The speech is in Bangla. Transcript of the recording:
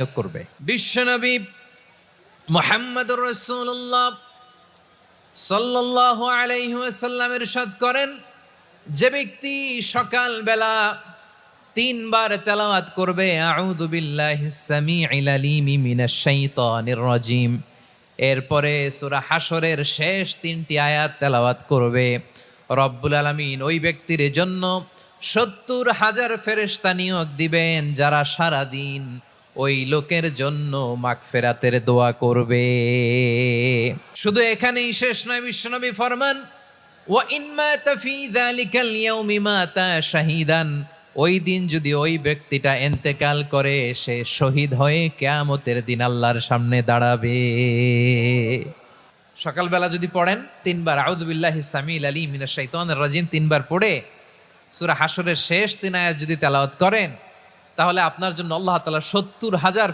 করবে। বিশ্বনবী মুহাম্মদুর রাসূলুল্লাহ সাল্লাল্লাহু আলাইহি ওয়াসাল্লাম ইরশাদ করেন, যে ব্যক্তি সকাল বেলা 3 বার তেলাওয়াত করবে আউযু বিল্লাহিস সামিউল আলিম মিনাশ শাইতানির রাজিম, এরপরে সূরা হাশরের শেষ 3টি আয়াত তেলাওয়াত করবে, রব্বুল আলামিন ওই ব্যক্তির জন্য 70,000 ফেরেশতা নিয়োগ দিবেন যারা সারা দিন ওই লোকের জন্য মাগফিরাতের দোয়া করবে। শুধু এখানেই শেষ নয়, বিশ্বনবী ফরমান ওয়া ইন মাতা ফি যালিকাল ইয়াউমি মাতা শাহিদান, ওই দিন যদি ওই ব্যক্তিটা ইন্তেকাল করে সে শহীদ হয়ে কিয়ামতের দিন আল্লাহর সামনে দাঁড়াবে। সকালবেলা যদি পড়েন 3 বার আউযু বিল্লাহিস সামিউল আলিম মিনাশ শাইতানির রাজিম 3 বার পড়ে সূরা হাশরের শেষ 3 আয়াত যদি তেলাওয়াত করেন, তাহলে আপনার জন্য আল্লাহ তাআলা 70,000